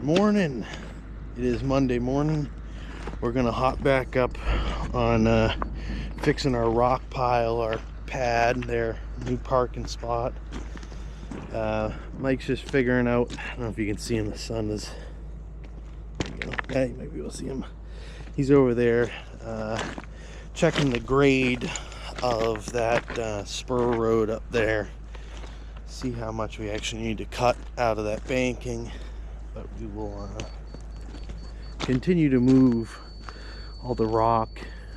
morning. It is Monday morning. We're gonna hop back up on fixing our rock pile, our pad, their new parking spot. Mike's just figuring out, I don't know if you can see him, the sun is, yeah, you might be able to see him. He's over there checking the grade of that spur road up there. See how much we actually need to cut out of that banking, but we will continue to move all the rock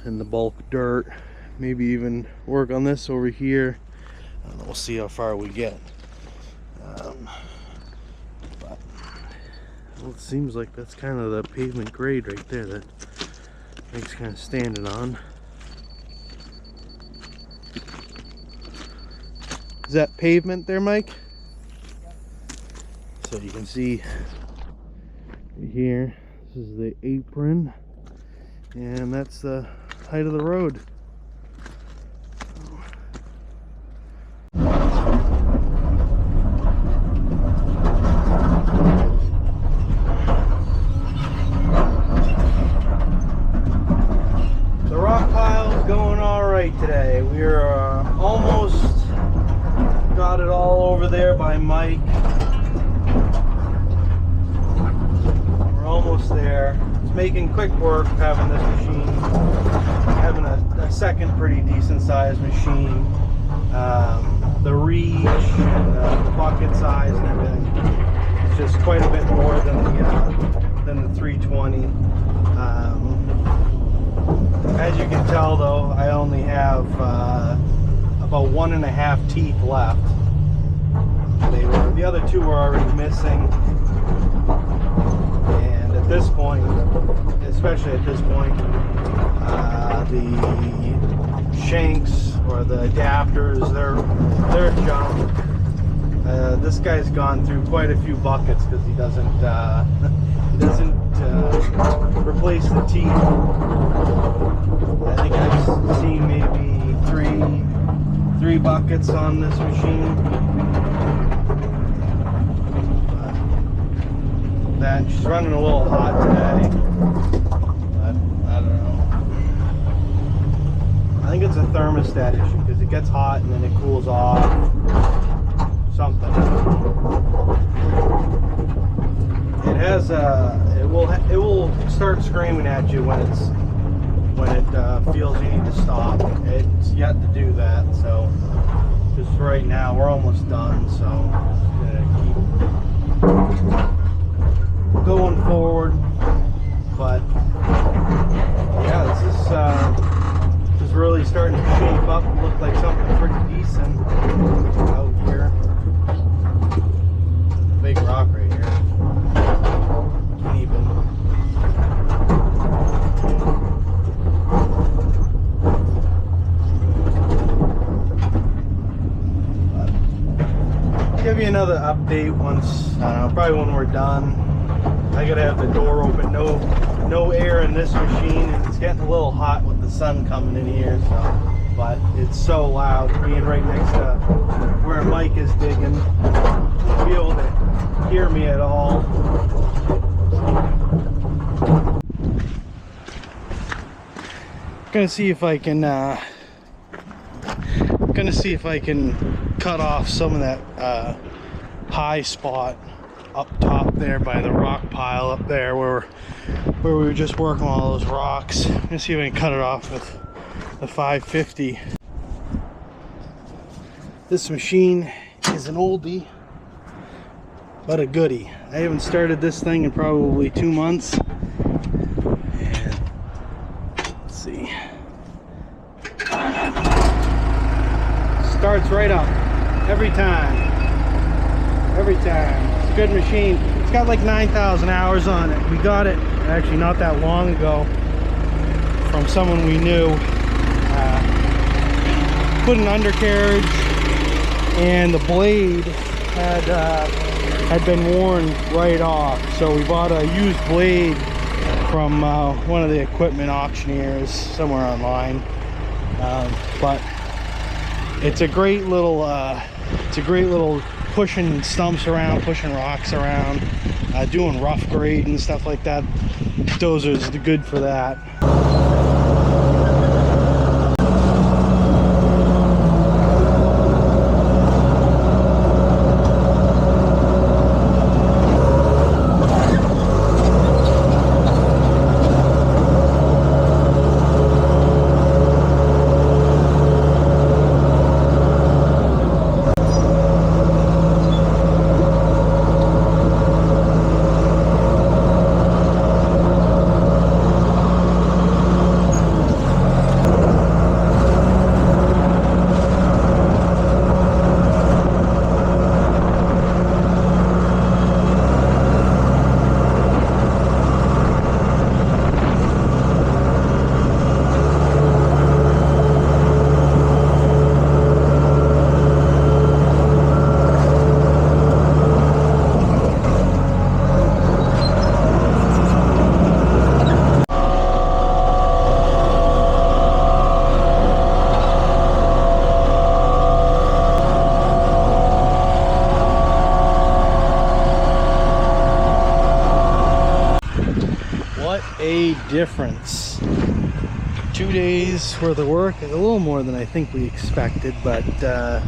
and the bulk dirt, maybe even work on this over here. I don't know, we'll see how far we get. But well, it seems like that's kind of the pavement grade right there that Mike's kind of standing on. Is that pavement there, Mike? So you can see here, this is the apron, and that's the height of the road. The rock pile is going all right today. We're almost got it all over there by Mike. We're almost there. It's making quick work having this machine, having a second pretty decent sized machine. The reach and the bucket size and everything, it's just quite a bit more than the 320. As you can tell though, I only have about 1.5 teeth left. The other two were already missing, and at this point, especially at this point, the shanks or the adapters, they're junk. This guy's gone through quite a few buckets because he doesn't replace the teeth. I think I've seen maybe three buckets on this machine. That she's running a little hot today, but I don't know. I think it's a thermostat issue because it gets hot and then it cools off. Something. It has it will start screaming at you when it feels you need to stop. It's yet to do that, so just right now we're almost done. So I'm gonna keep going forward, but yeah, this is really starting to shape up and look like something pretty decent out here. Big rock right here. Can't even. I'll give you another update once, probably when we're done. I gotta have the door open, no air in this machine, and it's getting a little hot with the sun coming in here, so, but it's so loud being right next to where Mike is digging. To be able to hear me at all. Gonna see if I can cut off some of that high spot up top there by the rock pile up there where we were just working on all those rocks. Let's see if I can cut it off with the 550. This machine is an oldie but a goodie. I haven't started this thing in probably 2 months, and let's see, starts right up every time. It's a good machine. It's got like 9,000 hours on it. We got it actually not that long ago from someone we knew. Put an undercarriage, and the blade had been worn right off. So we bought a used blade from one of the equipment auctioneers somewhere online. But it's a great little pushing stumps around, pushing rocks around, doing rough grade and stuff like that. Dozer's good for that. A difference. 2 days worth of work, a little more than I think we expected, but that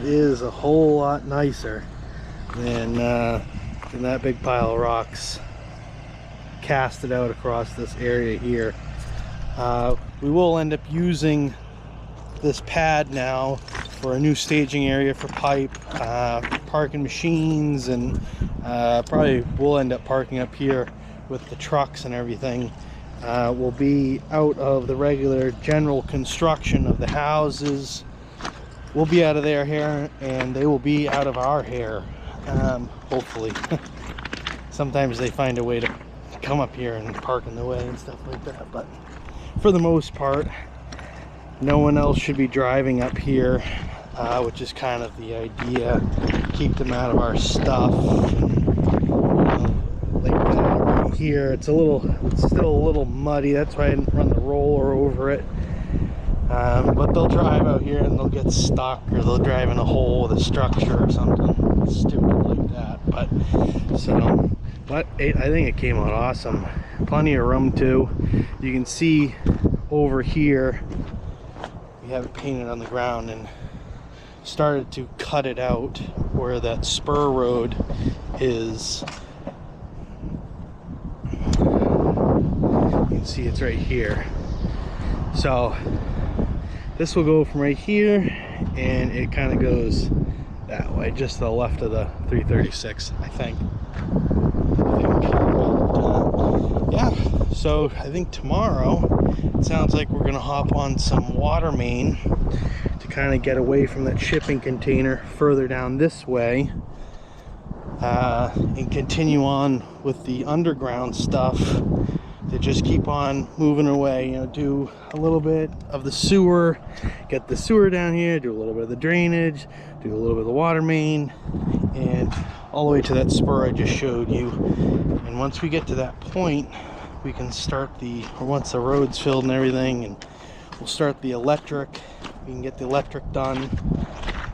is a whole lot nicer than that big pile of rocks casted out across this area here. We will end up using this pad now for a new staging area for pipe, parking machines, and probably we'll end up parking up here with the trucks and everything. We'll be out of the regular general construction of the houses. We'll be out of their hair, and they will be out of our hair, hopefully. Sometimes they find a way to come up here and park in the way and stuff like that, but for the most part, no one else should be driving up here, which is kind of the idea. Keep them out of our stuff. Like right here, it's still a little muddy. That's why I didn't run the roller over it. But they'll drive out here and they'll get stuck, or they'll drive in a hole with a structure or something stupid like that. But I think it came out awesome. Plenty of room too. You can see over here we have it painted on the ground, and started to cut it out where that spur road is. You can see it's right here. So this will go from right here, and it kind of goes that way, just to the left of the 336, I think. Yeah, so I think tomorrow it sounds like we're gonna hop on some water main to kind of get away from that shipping container further down this way, and continue on with the underground stuff to just keep on moving away. You know, do a little bit of the sewer, get the sewer down here, do a little bit of the drainage, do a little bit of the water main, and all the way to that spur I just showed you. And once we get to that point, we can start once the road's filled and everything, and we'll start the electric. We can get the electric done,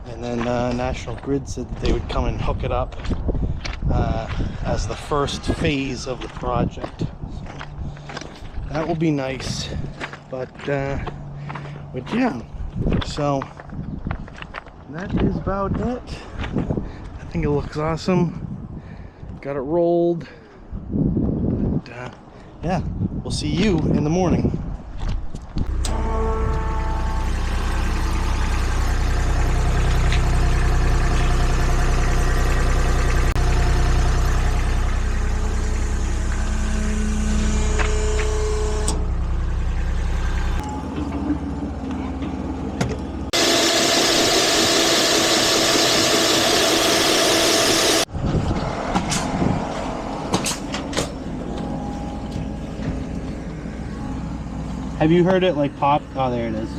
and then National Grid said that they would come and hook it up as the first phase of the project. So that will be nice, but yeah, so that is about it. I think it looks awesome. Got it rolled, but yeah, we'll see you in the morning. Have you heard it like pop? Oh, there it is.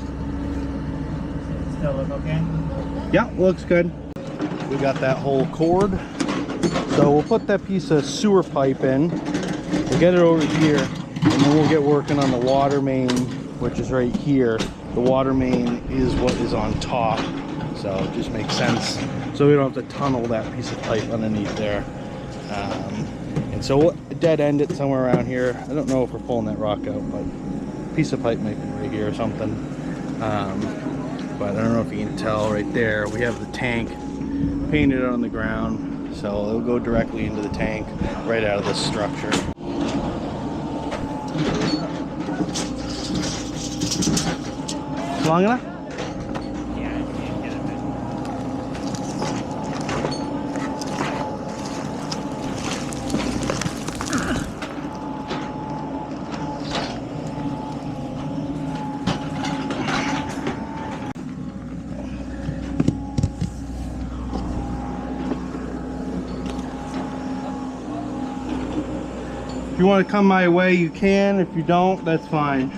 Still look okay? Yeah, looks good. We got that whole cord. So we'll put that piece of sewer pipe in. We'll get it over here, and then we'll get working on the water main, which is right here. The water main is what is on top. so it just makes sense. So we don't have to tunnel that piece of pipe underneath there. And so we'll dead end it somewhere around here. I don't know if we're pulling that rock out, but a piece of pipe might be right here or something. But I don't know if you can tell right there, we have the tank painted on the ground, so it'll go directly into the tank right out of this structure. Long enough? Yeah, I can't get it. If you want to come my way, you can. If you don't, that's fine.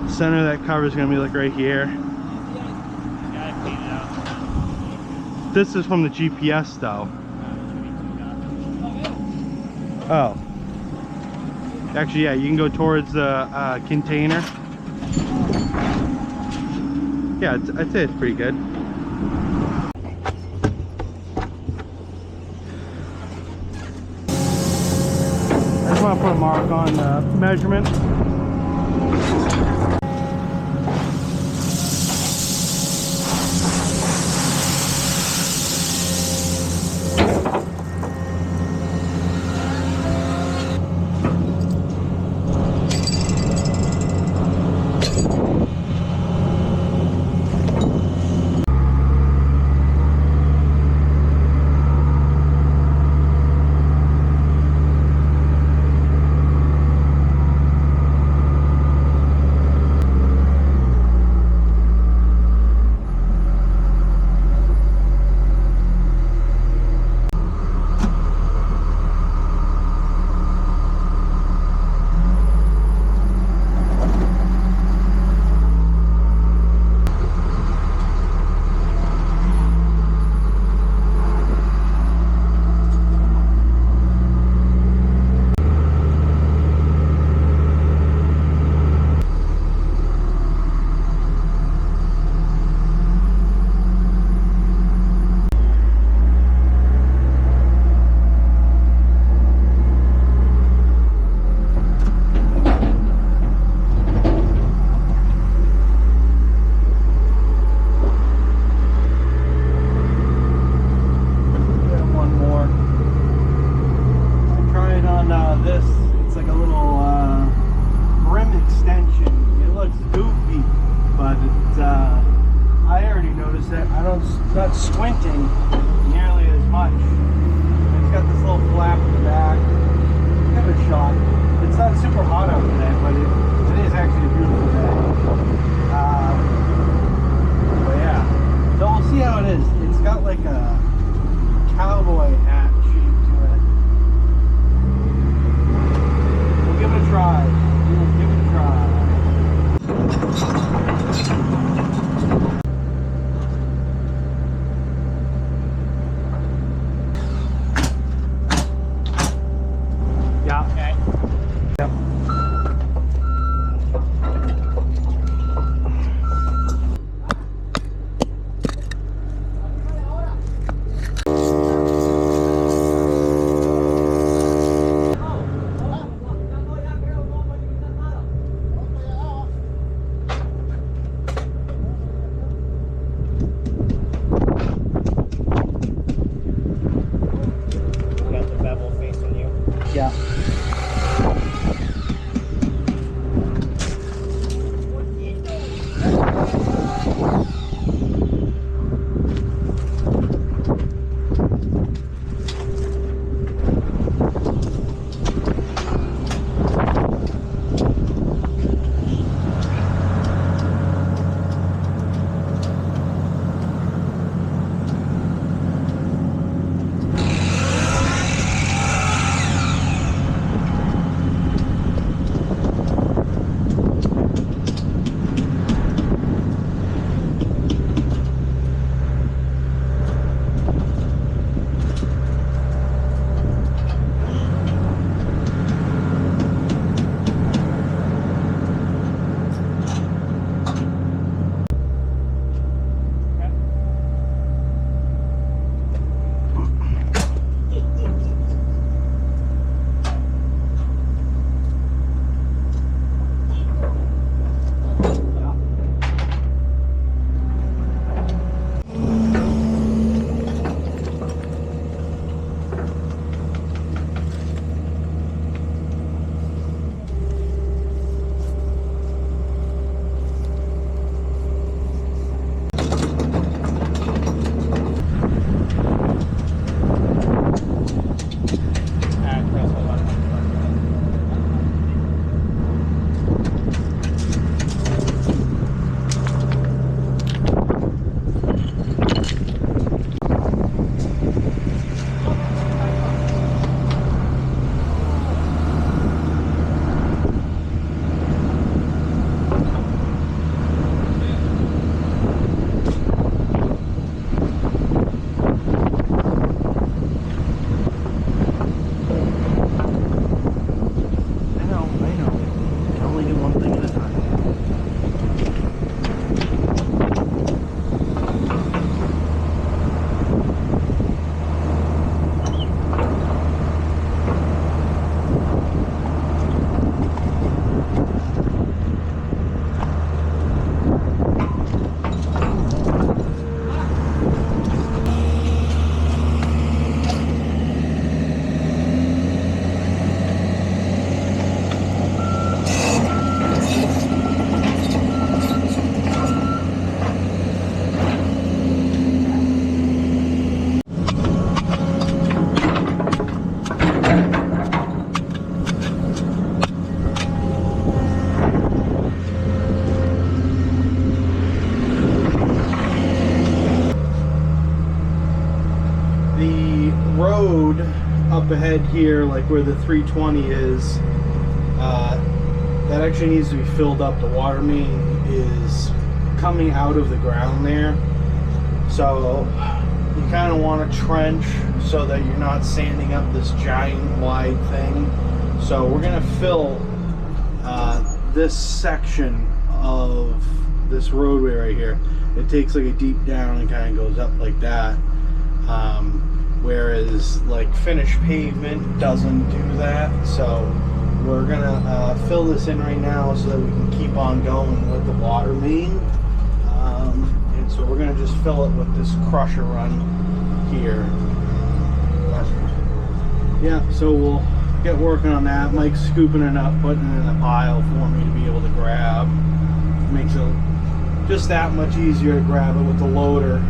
Center of that cover is going to be like right here. Got it painted out. This is from the GPS though. Oh. Actually, yeah, you can go towards the container. Yeah, I'd say it's pretty good. I just want to put a mark on the measurement. Not squinting nearly as much. It's got this little flap in the back. Give it a shot. It's not super hot out today, but it is actually a beautiful day. But yeah, so we'll see how it is. It's got like a cowboy hat shape to it. We'll give it a try. We'll give it a try. Yeah. the road up ahead here, like where the 320 is, that actually needs to be filled up. The water main is coming out of the ground there, so you kind of want to trench so that you're not sanding up this giant wide thing. So we're gonna fill this section of this roadway right here. It takes like a deep down and kind of goes up like that, whereas like finished pavement doesn't do that. So we're gonna fill this in right now so that we can keep on going with the water main. And so we're gonna just fill it with this crusher run here. But yeah, so we'll get working on that. Mike's scooping it up, putting it in a pile for me to be able to grab. Makes it just that much easier to grab it with the loader.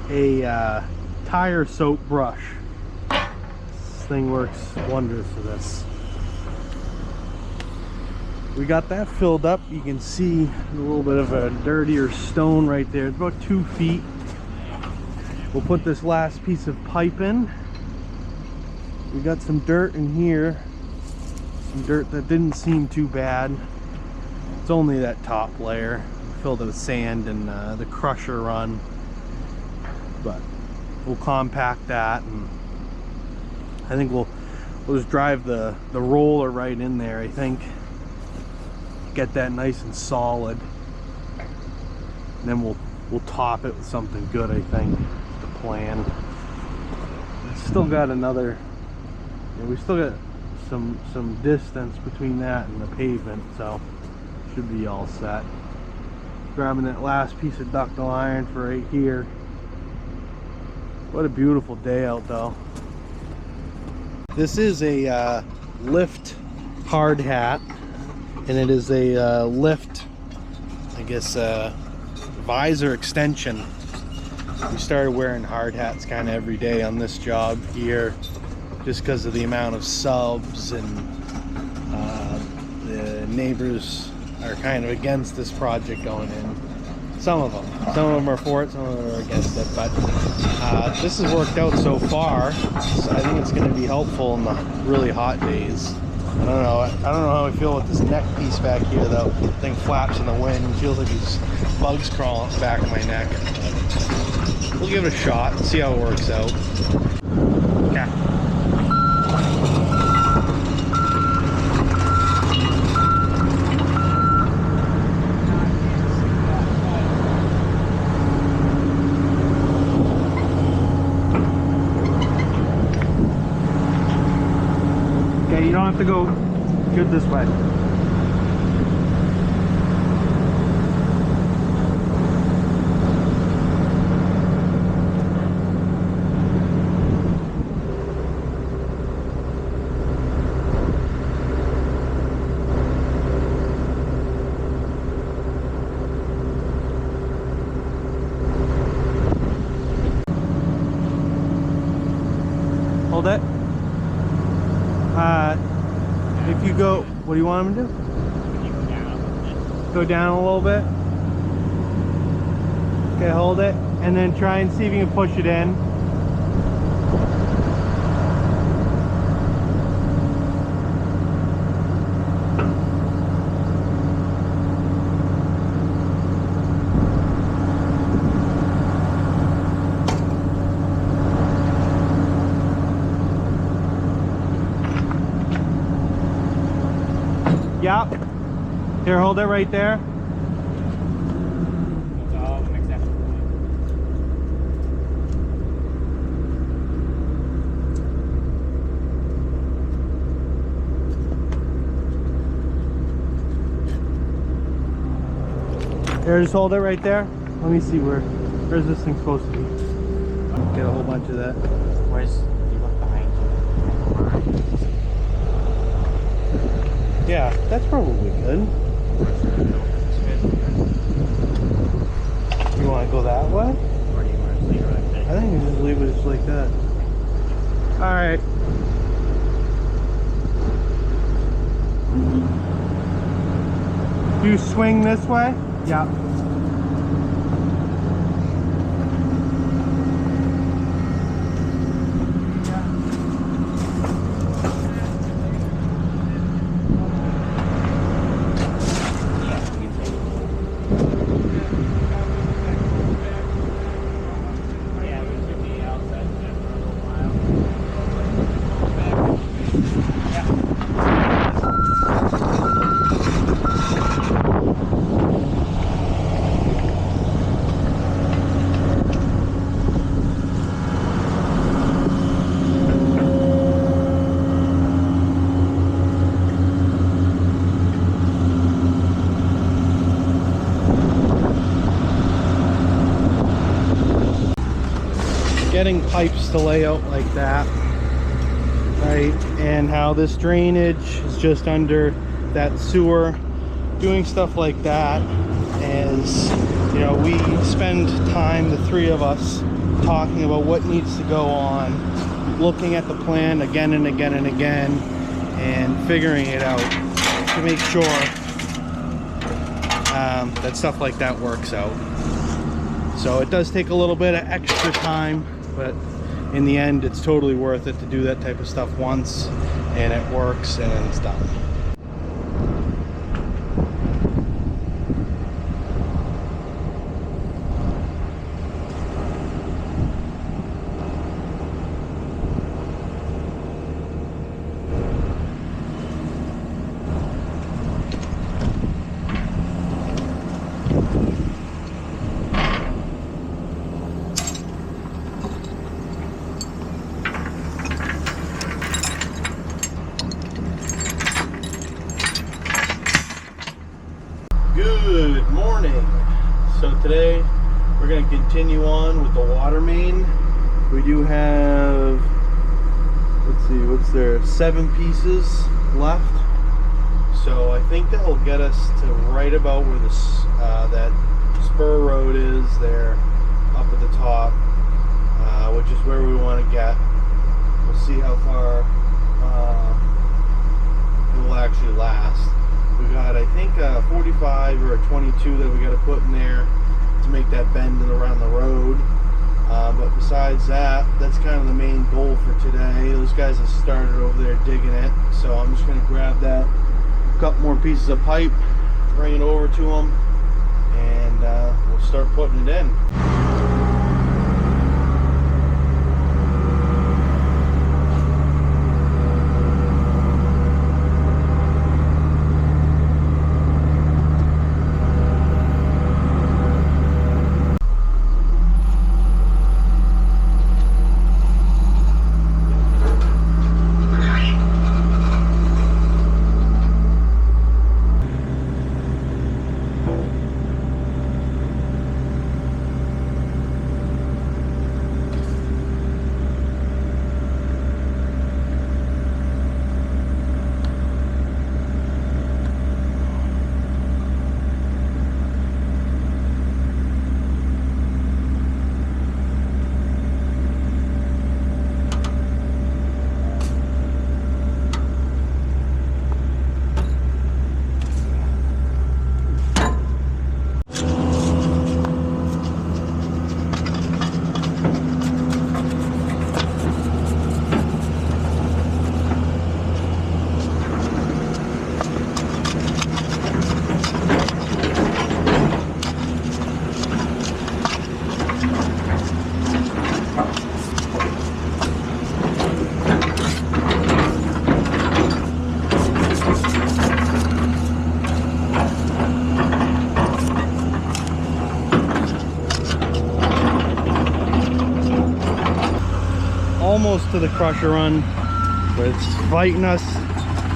A tire soap brush. This thing works wonders for this. We got that filled up. You can see a little bit of a dirtier stone right there. It's about 2 feet. We'll put this last piece of pipe in. We got some dirt in here. Some dirt that didn't seem too bad. It's only that top layer. Filled it with sand and the crusher run. But we'll compact that, and I think we'll just drive the roller right in there. I think get that nice and solid, and then we'll top it with something good. I think is the plan. It's still got another, we still got some distance between that and the pavement, so should be all set. Grabbing that last piece of ductile iron for right here. What a beautiful day out though. This is a lift hard hat, and it is a lift, I guess, visor extension. We started wearing hard hats kind of every day on this job here just because of the amount of subs, and the neighbors are kind of against this project going in. Some of them are for it, some of them are against it, but this has worked out so far. So I think it's going to be helpful in the really hot days. I don't know how I feel with this neck piece back here though. The thing flaps in the wind and feels like these bugs crawling up the back of my neck. But we'll give it a shot and see how it works out. Okay. You don't have to go good this way. hold it. If you go, what do you want him to do? Can you go down a little bit? Go down a little bit. Okay, hold it, and then try and see if you can push it in. Yep. Here, hold it right there. It's all of them except for one. Here, just hold it right there. Let me see where's this thing supposed to be. Get a whole bunch of that. Where's, you look behind you? Yeah, that's probably good. You want to go that way? Or do you want to leave it like that? I think you just leave it just like that. All right. Do you swing this way? Yeah. Yeah, we should be outside there for a little while. Getting pipes to lay out like that, right? And how this drainage is just under that sewer. Doing stuff like that is, you know, we spend time, the three of us, talking about what needs to go on, looking at the plan again and again and again, and figuring it out to make sure that stuff like that works out. So it does take a little bit of extra time, but in the end it's totally worth it to do that type of stuff once, and it works and then it's done. Good morning. So today we're going to continue on with the water main. We do have, let's see, what's there, 7 pieces left. So I think that will get us to right about where this that spur road is there, up at the top, which is where we want to get. We'll see how far it will actually last. We got, I think, a 45 or a 22 that we got to put in there to make that bend around the road. But besides that, that's kind of the main goal for today. Those guys have started over there digging it, so I'm just going to grab that, couple more pieces of pipe, bring it over to them, and we'll start putting it in. almost to the crusher run, but it's fighting us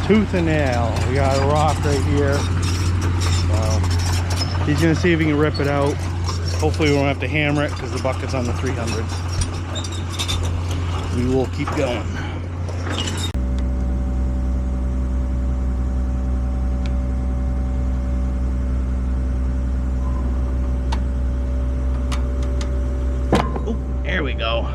tooth and nail. We got a rock right here. So he's gonna see if he can rip it out. Hopefully we won't have to hammer it because the bucket's on the 300. We will keep going. Oh, there we go.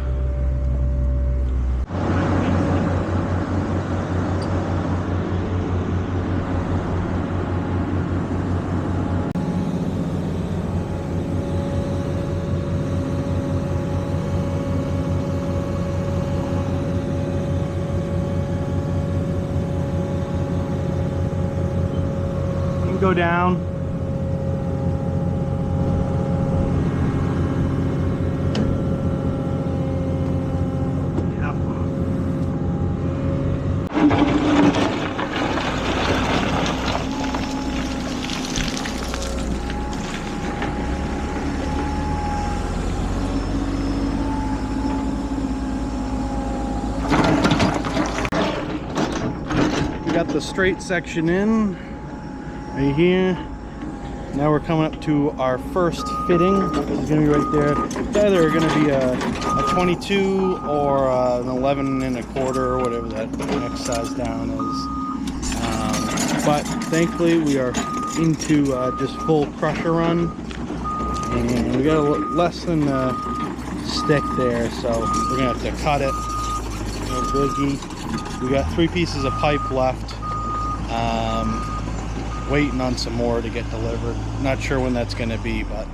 Go down. We got the straight section in right here. Now we're coming up to our first fitting. It's gonna be right there. It's either gonna be a 22 or an 11 and a quarter, or whatever that next size down is. But thankfully we are into just full crusher run, and we got less than a stick there, so we're gonna have to cut it. No biggie. We got 3 pieces of pipe left. Waiting on some more to get delivered. Not sure when that's going to be, but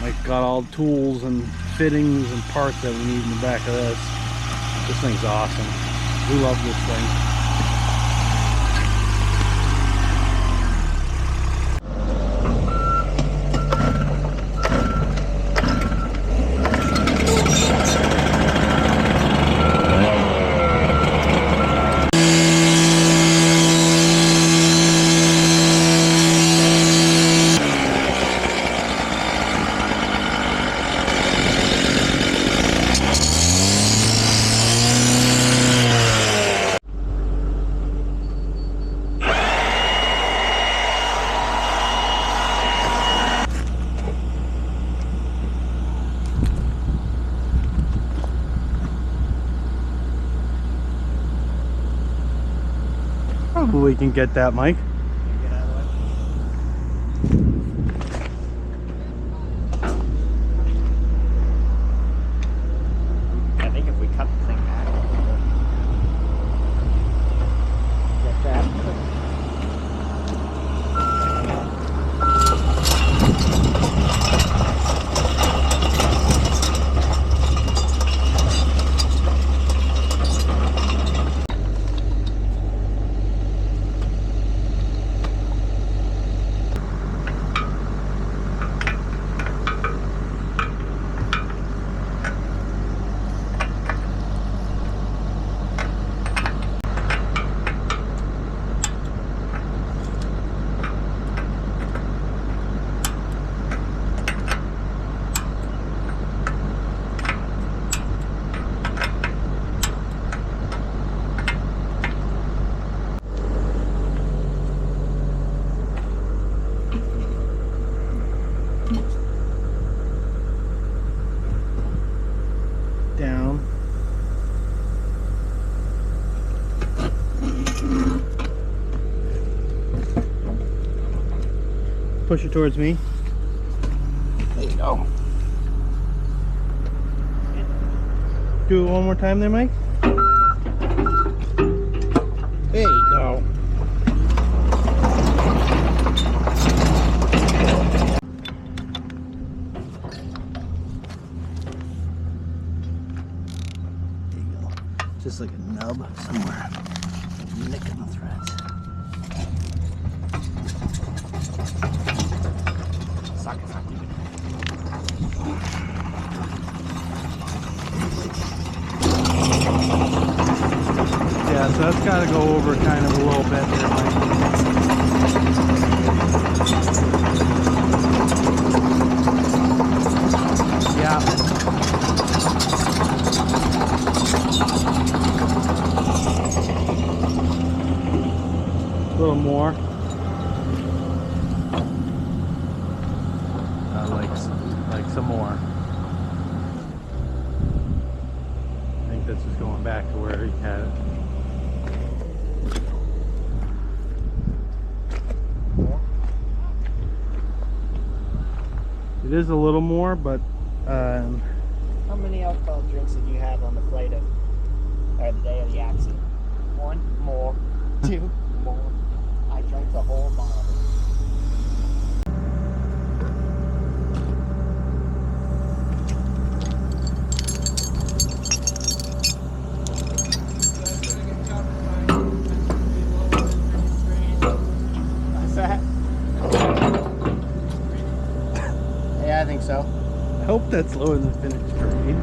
Mike got all the tools and fittings and parts that we need in the back of this. This thing's awesome. We love this thing. Probably can get that, Mike. Get out of the way. I think if we cut the thing back, get that. Down. Push it towards me. There you go. Do it one more time there, Mike. There you go. Just like a nub somewhere, nicking the threads. Suck it, suck it. Yeah, so that's got to go over kind of a little bit there, Mike. Yeah. more. Like some more. I think this is going back to where he had it. It is a little more, but How many alcohol drinks did you have on the flight of, or the day of the accident? One more, two more. I drank the whole bottle. What's that? Yeah, I think so. I hope that's lower than finished grade.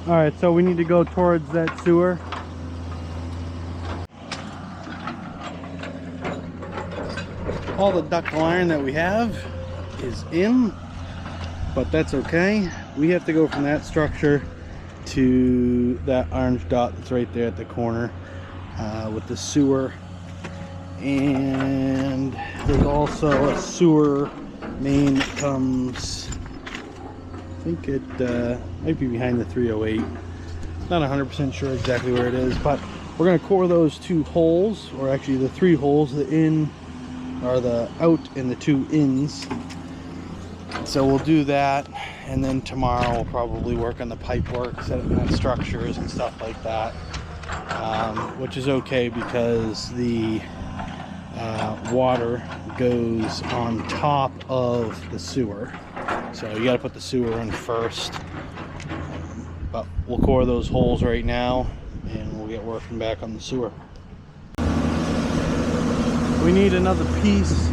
All right, so we need to go towards that sewer. All the ductile iron that we have is in, but that's okay. We have to go from that structure to that orange dot that's right there at the corner with the sewer. And there's also a sewer main that comes, I think it might be behind the 308. Not 100% sure exactly where it is, but we're going to core those two holes, or actually the three holes, the in or the out and the two ins. So we'll do that, and then tomorrow we'll probably work on the pipe work, setting up structures and stuff like that, which is okay because the water goes on top of the sewer. So you got to put the sewer in first, but we'll core those holes right now and we'll get working back on the sewer. We need another piece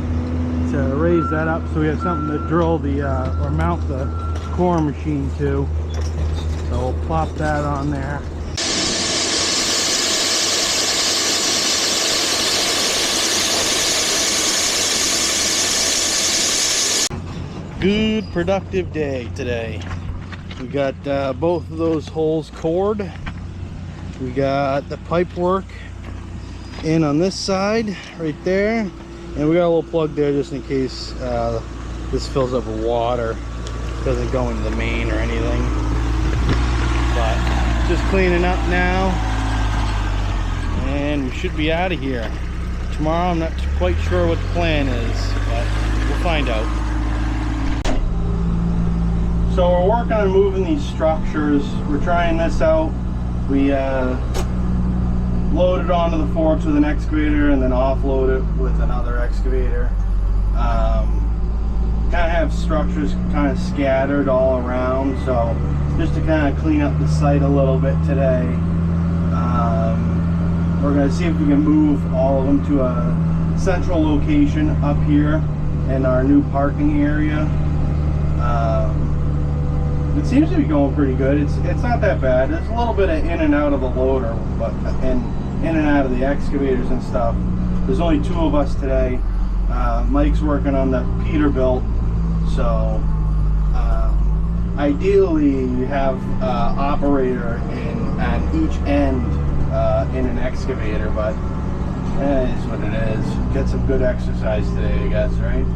to raise that up so we have something to drill the or mount the core machine to. So we'll plop that on there. Good productive day today. We got both of those holes cored. We got the pipe work in on this side right there, And we got a little plug there just in case this fills up with water. Doesn't go into the main or anything. But just cleaning up now. And we should be out of here. Tomorrow I'm not quite sure what the plan is, but we'll find out. So we're working on moving these structures. We're trying this out. We load it onto the forks with an excavator and then offload it with another excavator. Kind of have structures kind of scattered all around, so just to kind of clean up the site a little bit today. We're going to see if we can move all of them to a central location up here in our new parking area. It seems to be going pretty good. It's not that bad. There's a little bit of in and out of the loader, but and in and out of the excavators and stuff. There's only 2 of us today. Mike's working on the Peterbilt, so ideally you have operator on each end in an excavator, but it is what it is. Get some good exercise today, I guess, right?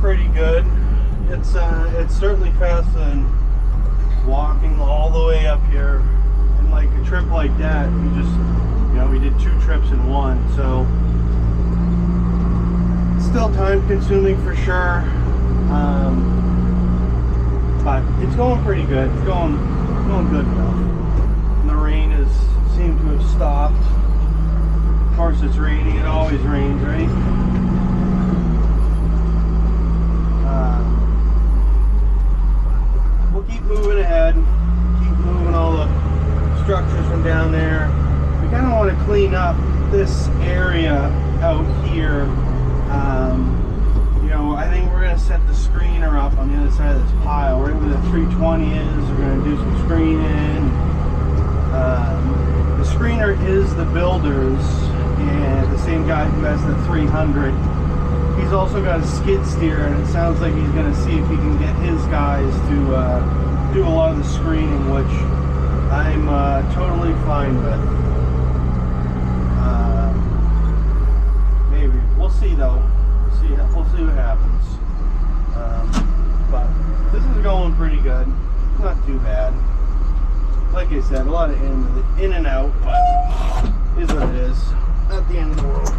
Pretty good. It's certainly faster than walking all the way up here. And like a trip like that, we did 2 trips in one, so it's still time consuming for sure. But it's going pretty good. It's going good enough. And the rain seemed to have stopped. Of course, it's raining. It always rains, right? We'll keep moving ahead, keep moving all the structures from down there. We kind of want to clean up this area out here. I think we're going to set the screener up on the other side of this pile, right where the 320 is. We're going to do some screening. The screener is the builder's, and the same guy who has the 300. He's also got a skid steer, and it sounds like he's going to see if he can get his guys to do a lot of the screening, which I'm totally fine with. Maybe. We'll see, though. We'll see what happens. But this is going pretty good. Not too bad. Like I said, a lot of in and out, but it is what it is. Not the end of the world.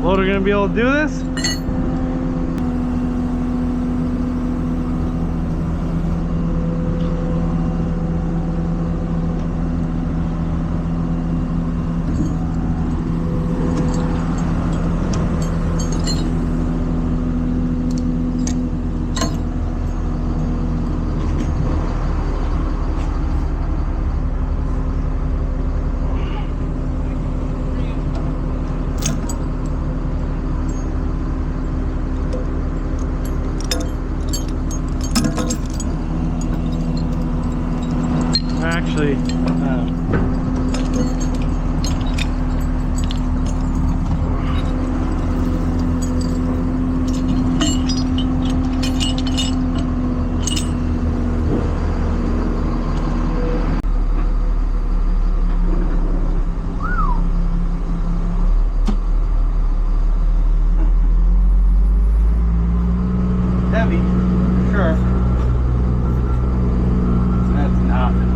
Loader gonna be able to do this? Actually, heavy, sure. That's nothing.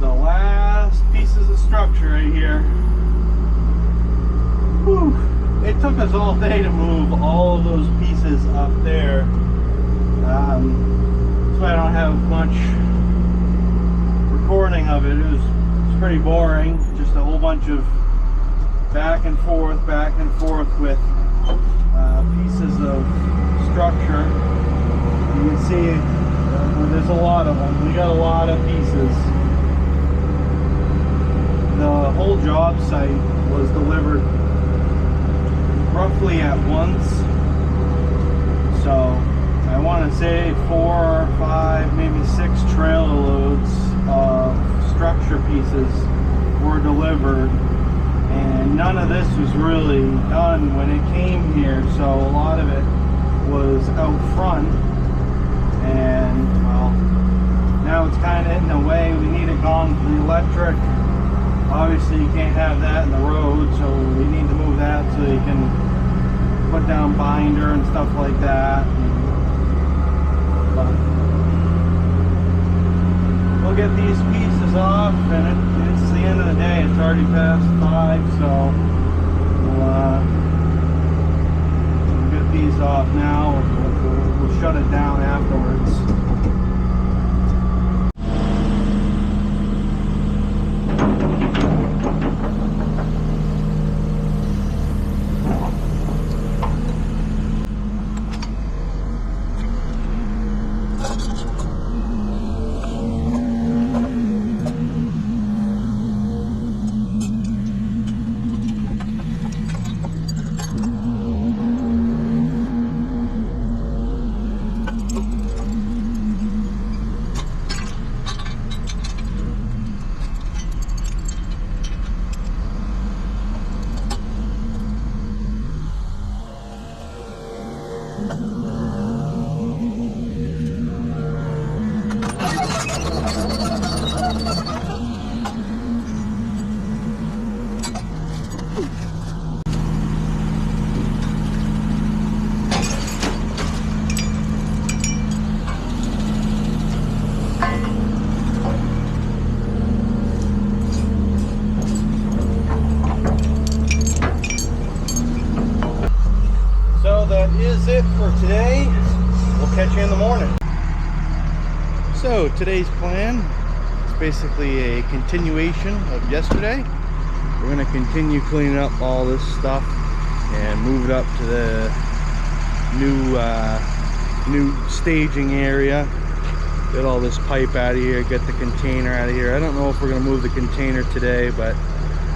The last pieces of structure right here. Whew. It took us all day to move all of those pieces up there. That's why I don't have much recording of it. It was pretty boring. Just a whole bunch of back and forth with pieces of structure. You can see there's a lot of them. We got a lot of pieces. The whole job site was delivered roughly at once. So I want to say 4 or 5, maybe 6 trailer loads of structure pieces were delivered. And none of this was really done when it came here, so a lot of it was out front. And well, now it's kind of in the way. We need it gone for the electric. Obviously you can't have that in the road, so we need to move that so you can put down binder and stuff like that. But we'll get these pieces off, and it's the end of the day. It's already past 5, so we'll get these off now. We'll shut it down afterwards. is it for today. We'll catch you in the morning. So today's plan is basically a continuation of yesterday. We're going to continue cleaning up all this stuff and move it up to the new staging area. Get all this pipe out of here, get the container out of here. I don't know if we're going to move the container today, but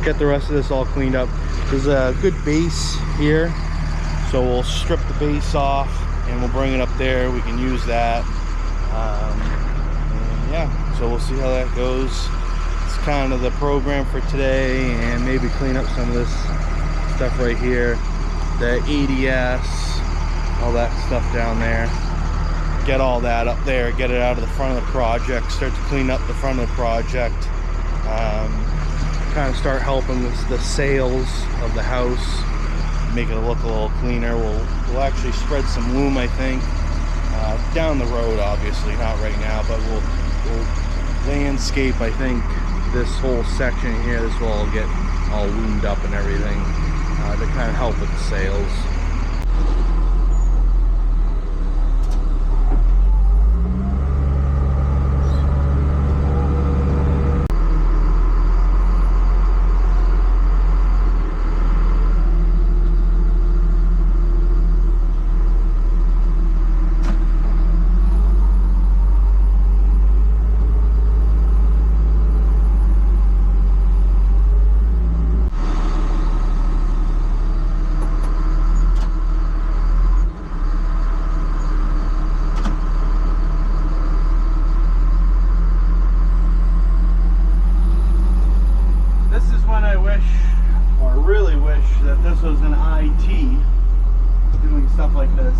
get the rest of this all cleaned up. There's a good base here, so we'll strip the base off and we'll bring it up there. We can use that. And yeah, so we'll see how that goes. It's kind of the program for today, and maybe clean up some of this stuff right here, the ADS, all that stuff down there. Get all that up there, get it out of the front of the project, start to clean up the front of the project, kind of start helping the sales of the house, make it look a little cleaner. We'll actually spread some loom, I think, down the road, obviously not right now, but we'll landscape, I think, this whole section here. This will all get all loomed up and everything, to kind of help with the sales. Was an IT doing stuff like this.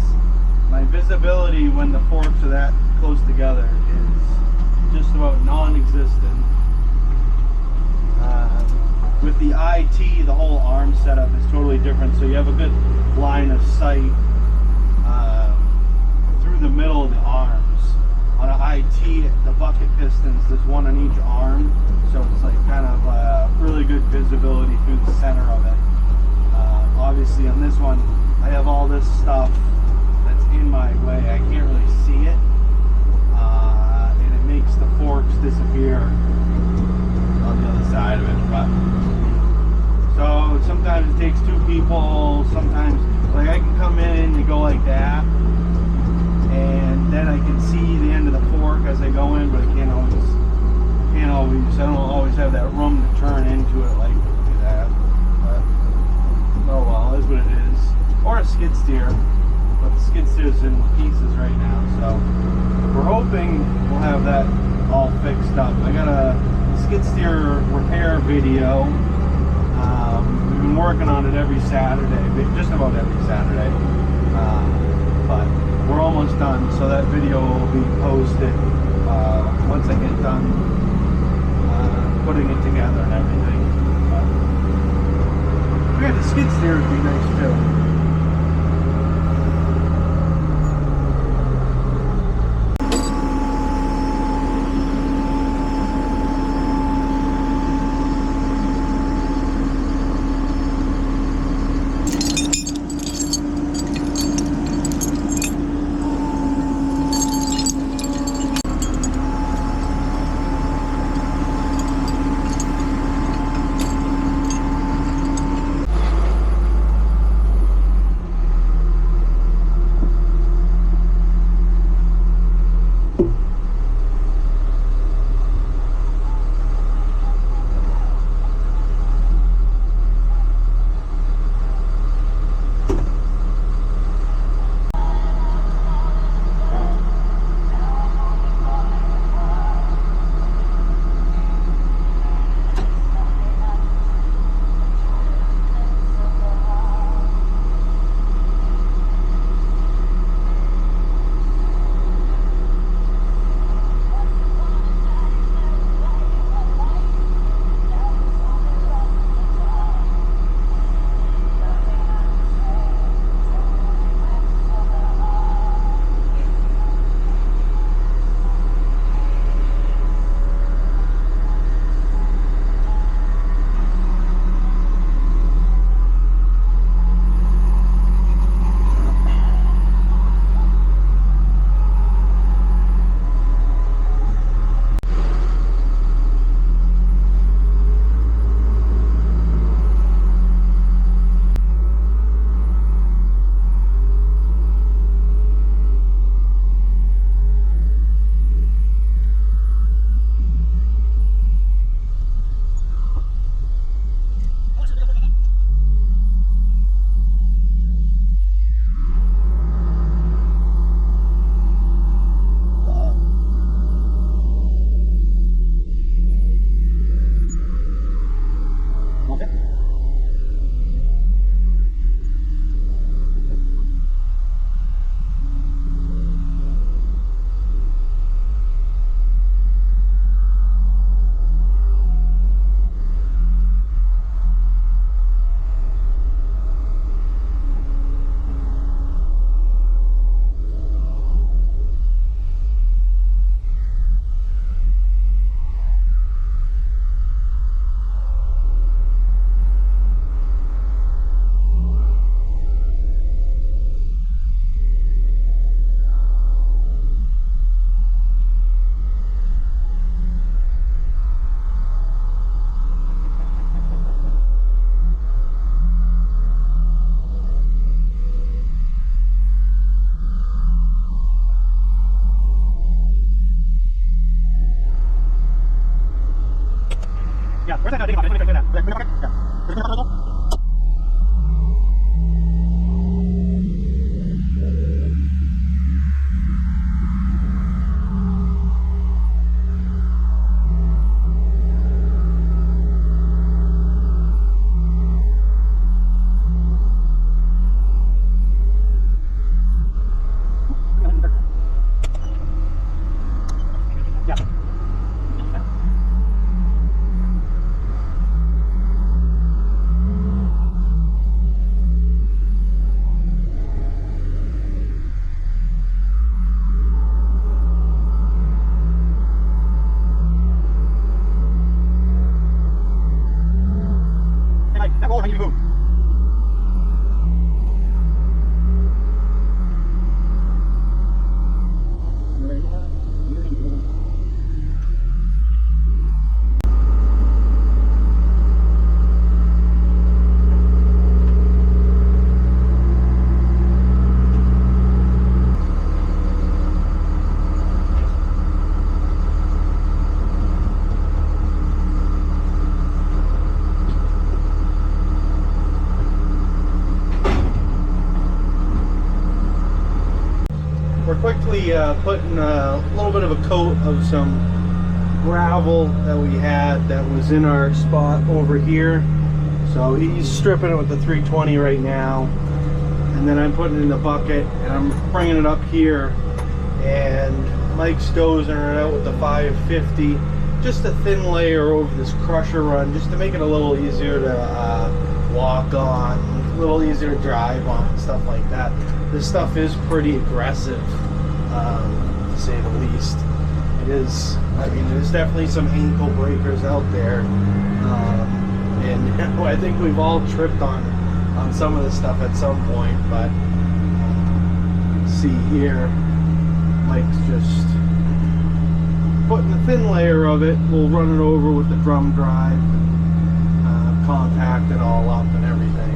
My visibility when the forks are that close together is just about non-existent. With the IT, the whole arm setup is totally different, so you have a good line of sight through the middle of the arms. On an IT, the bucket pistons, there's one on each arm, so it's like kind of really good visibility through the center of it. Obviously on this one, I have all this stuff that's in my way. I can't really see it, and it makes the forks disappear on the other side of it. But so sometimes it takes two people. Sometimes, like, I can come in and go like that, and then I can see the end of the fork as I go in, but I can't always. I don't always have that room to turn into it like that. Oh well, is what it is. Or a skid steer, but the skid steer's in pieces right now, so we're hoping we'll have that all fixed up. I got a skid steer repair video. We've been working on it every Saturday, just about every Saturday, but we're almost done, so that video will be posted once I get done putting it together and everything. Yeah, the skid steer would be nice too. We're quickly putting a little bit of a coat of some gravel that we had that was in our spot over here. So he's stripping it with the 320 right now, and then I'm putting it in the bucket and I'm bringing it up here, and Mike's dozing it out with the 550, just a thin layer over this crusher run, just to make it a little easier to walk on, a little easier to drive on, and stuff like that. This stuff is pretty aggressive, to say the least. It is, I mean, there's definitely some ankle breakers out there, and I think we've all tripped on some of this stuff at some point, but see here, Mike's just putting a thin layer of it. We'll run it over with the drum drive, compact it all up and everything.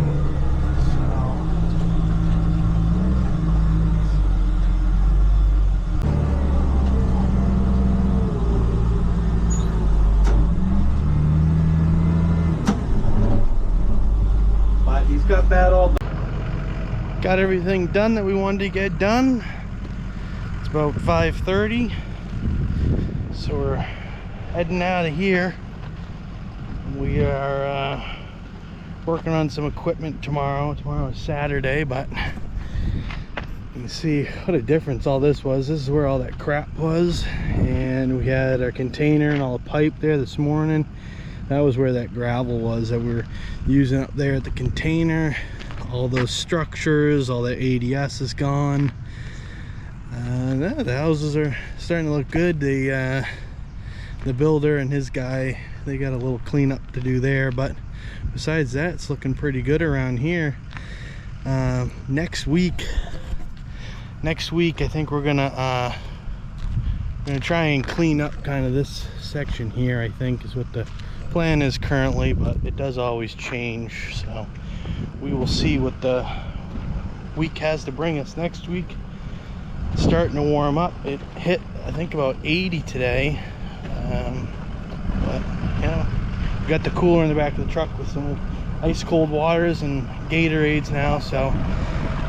Got that all done. Got everything done that we wanted to get done. It's about 5:30, so we're heading out of here. We are working on some equipment tomorrow. Tomorrow is Saturday, but you can see what a difference all this was. This is where all that crap was, and we had our container and all the pipe there this morning. That was where that gravel was that we were using up there at the container. All those structures, all that ADS is gone. The houses are starting to look good. The builder and his guy, they got a little cleanup to do there, but besides that, it's looking pretty good around here. Next week I think we're gonna try and clean up kind of this section here. I think is what the plan is currently, but it does always change, so we will see what the week has to bring us next week. It's starting to warm up. It hit, I think, about 80 today, but you know, we got the cooler in the back of the truck with some ice cold waters and Gatorades now, so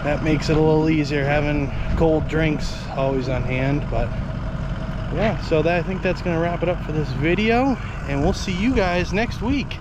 that makes it a little easier having cold drinks always on hand. But yeah, so I think that's gonna wrap it up for this video, and we'll see you guys next week.